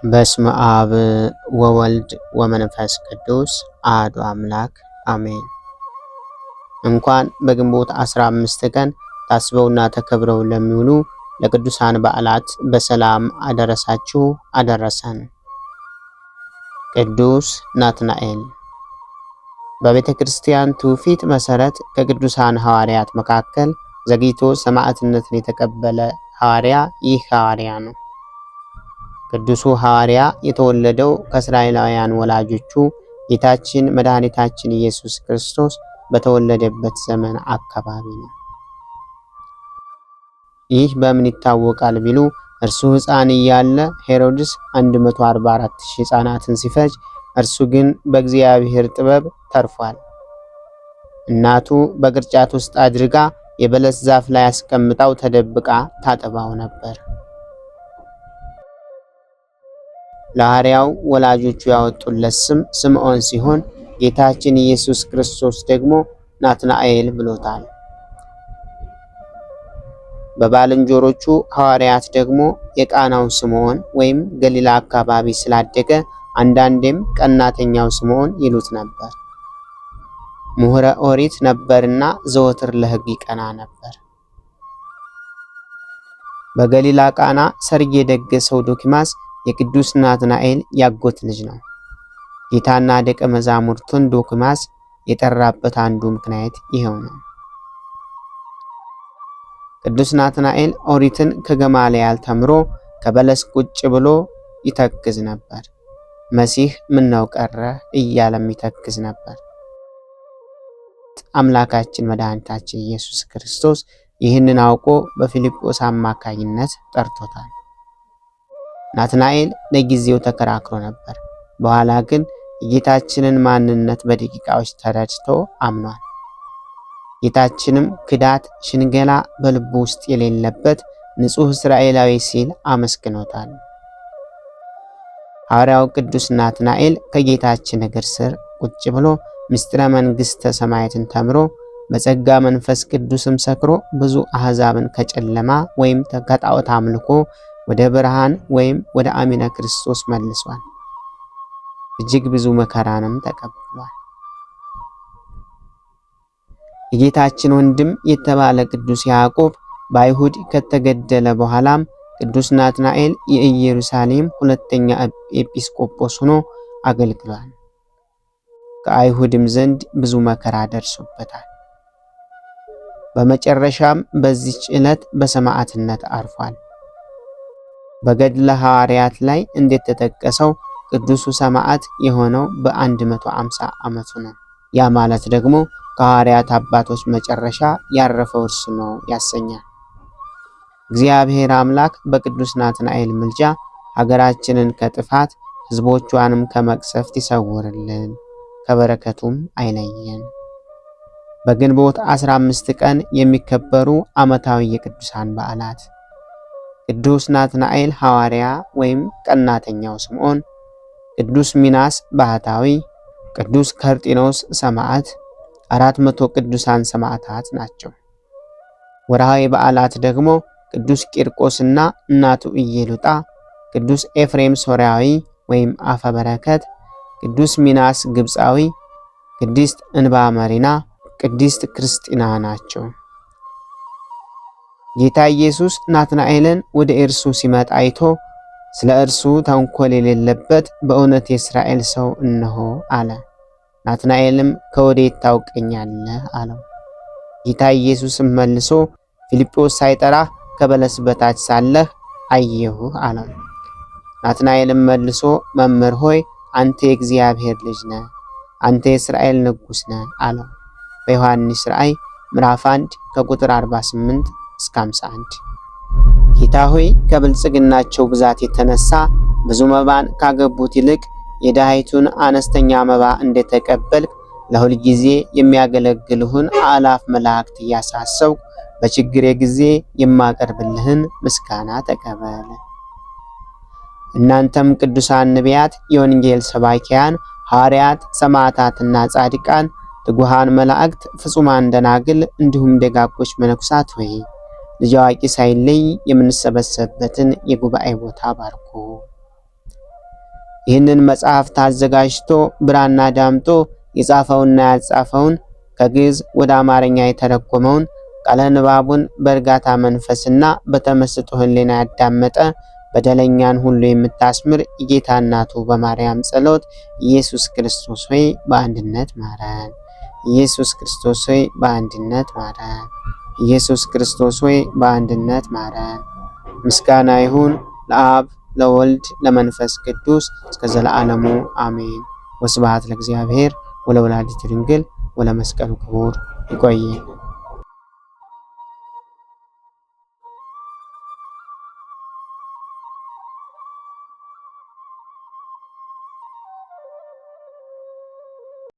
በስመ አብ ወወልድ ወመንፈስ ቅዱስ አሐዱ አምላክ አሜን። እንኳን በግንቦት 15 ቀን ታስበውና ተከብረው ለሚውሉ ለቅዱሳን በዓላት በሰላም አደረሳችሁ አደረሰን። ቅዱስ ናትናኤል በቤተ ክርስቲያን ትውፊት መሰረት ከቅዱሳን ሐዋርያት መካከል ዘግይቶ ሰማዕትነትን የተቀበለ ሐዋርያ ይህ ሐዋርያ ነው። ቅዱሱ ሐዋርያ የተወለደው ከእስራኤላውያን ወላጆቹ ጌታችን መድኃኒታችን ኢየሱስ ክርስቶስ በተወለደበት ዘመን አካባቢ ነው። ይህ በምን ይታወቃል ቢሉ እርሱ ሕፃን እያለ ሄሮድስ 144,000 ሕፃናትን ሲፈጅ እርሱ ግን በእግዚአብሔር ጥበብ ተርፏል። እናቱ በቅርጫት ውስጥ አድርጋ የበለስ ዛፍ ላይ አስቀምጣው ተደብቃ ታጠባው ነበር። ለሐዋርያው ወላጆቹ ያወጡለት ስም ስምዖን ሲሆን ጌታችን ኢየሱስ ክርስቶስ ደግሞ ናትናኤል ብሎታል። በባልንጀሮቹ ሐዋርያት ደግሞ የቃናው ስምዖን ወይም ገሊላ አካባቢ ስላደገ አንዳንዴም ቀናተኛው ስምዖን ይሉት ነበር። ምሁረ ኦሪት ነበርና ዘወትር ለሕግ ይቀና ነበር። በገሊላ ቃና ሰርግ የደገሰው ዶኪማስ የቅዱስ ናትናኤል ያጎት ልጅ ነው። ጌታና ደቀ መዛሙርቱን ዶኪማስ የጠራበት አንዱ ምክንያት ይሄው ነው። ቅዱስ ናትናኤል ኦሪትን ከገማልያል ተምሮ ከበለስ ቁጭ ብሎ ይተክዝ ነበር። መሲህ ምነው ቀረ እያለም ይተክዝ ነበር። አምላካችን መድኃኒታችን ኢየሱስ ክርስቶስ ይህንን አውቆ በፊልጶስ አማካኝነት ጠርቶታል። ናትናኤል ለጊዜው ተከራክሮ ነበር። በኋላ ግን የጌታችንን ማንነት በደቂቃዎች ተረድቶ አምኗል። ጌታችንም ክዳት፣ ሽንገላ በልቡ ውስጥ የሌለበት ንጹሕ እስራኤላዊ ሲል አመስግኖታል። ሐዋርያው ቅዱስ ናትናኤል ከጌታችን እግር ስር ቁጭ ብሎ ምስጢረ መንግሥተ ሰማያትን ተምሮ በጸጋ መንፈስ ቅዱስም ሰክሮ ብዙ አሕዛብን ከጨለማ ወይም ከጣዖት አምልኮ ወደ ብርሃን ወይም ወደ አሚነ ክርስቶስ መልሷል። እጅግ ብዙ መከራንም ተቀብሏል። የጌታችን ወንድም የተባለ ቅዱስ ያዕቆብ በአይሁድ ከተገደለ በኋላም ቅዱስ ናትናኤል የኢየሩሳሌም ሁለተኛ ኤጲስቆጶስ ሆኖ አገልግሏል። ከአይሁድም ዘንድ ብዙ መከራ ደርሶበታል። በመጨረሻም በዚህች ዕለት በሰማዕትነት አርፏል። በገድለ ሐዋርያት ላይ እንደተጠቀሰው ቅዱሱ ሰማዕት የሆነው በ150 ዓመቱ ነው። ያ ማለት ደግሞ ከሐዋርያት አባቶች መጨረሻ ያረፈው እርሱ ነው ያሰኛል። እግዚአብሔር አምላክ በቅዱስ ናትናኤል ምልጃ ሀገራችንን ከጥፋት ሕዝቦቿንም ከመቅሰፍት ይሰውርልን፣ ከበረከቱም አይለየን። በግንቦት 15 ቀን የሚከበሩ ዓመታዊ የቅዱሳን በዓላት ቅዱስ ናትናኤል ሐዋርያ ወይም ቀናተኛው ስምዖን፣ ቅዱስ ሚናስ ባህታዊ፣ ቅዱስ ከርጢኖስ ሰማዕት 400 ቅዱሳን ሰማዕታት ናቸው። ወርሃዊ በዓላት ደግሞ ቅዱስ ቂርቆስና እናቱ ኢየሉጣ፣ ቅዱስ ኤፍሬም ሶርያዊ ወይም አፈ በረከት፣ ቅዱስ ሚናስ ግብፃዊ፣ ቅድስት እንባ መሪና፣ ቅድስት ክርስቲና ናቸው። ጌታ ኢየሱስ ናትናኤልን ወደ እርሱ ሲመጣ አይቶ ስለ እርሱ ተንኮል የሌለበት በእውነት የእስራኤል ሰው እነሆ አለ። ናትናኤልም ከወዴት ታውቀኛለህ አለው። ጌታ ኢየሱስም መልሶ ፊልጶስ ሳይጠራህ ከበለስ በታች ሳለህ አየሁህ አለው። ናትናኤልም መልሶ መምህር ሆይ አንተ የእግዚአብሔር ልጅ ነህ፣ አንተ የእስራኤል ንጉሥ ነህ አለው። በዮሐንስ ራእይ ምዕራፍ 1 ከቁጥር 48 እስከ 51። ጌታ ሆይ ከብልጽግናቸው ብዛት የተነሳ ብዙ መባን ካገቡት ይልቅ የድሃይቱን አነስተኛ መባ እንደተቀበልክ ለሁል ጊዜ የሚያገለግልህን አእላፍ መላእክት እያሳሰብኩ በችግሬ ጊዜ የማቀርብልህን ምስጋና ተቀበል። እናንተም ቅዱሳን ነቢያት፣ የወንጌል ሰባኪያን ሐዋርያት፣ ሰማዕታትና ጻድቃን፣ ትጉሃን መላእክት፣ ፍጹማን ደናግል እንዲሁም ደጋጎች መነኩሳት ሆይ ልጅ አዋቂ ሳይለይ የምንሰበሰብበትን የጉባኤ ቦታ ባርኩ። ይህንን መጽሐፍ ታዘጋጅቶ ብራና ዳምጦ የጻፈውና ያጻፈውን ከግዕዝ ወደ አማርኛ የተረጎመውን ቃለ ንባቡን በእርጋታ መንፈስና በተመስጦ ሕሊና ያዳመጠ በደለኛን ሁሉ የምታስምር የጌታ እናቱ በማርያም ጸሎት ኢየሱስ ክርስቶስ ሆይ በአንድነት ማረን። ኢየሱስ ክርስቶስ ሆይ በአንድነት ማረን። ኢየሱስ ክርስቶስ ሆይ በአንድነት ማረን። ምስጋና ይሁን ለአብ ለወልድ ለመንፈስ ቅዱስ እስከ ዘለዓለሙ አሜን። ወስብሐት ለእግዚአብሔር ወለወላዲቱ ድንግል ወለመስቀሉ ክቡር። ይቆየን።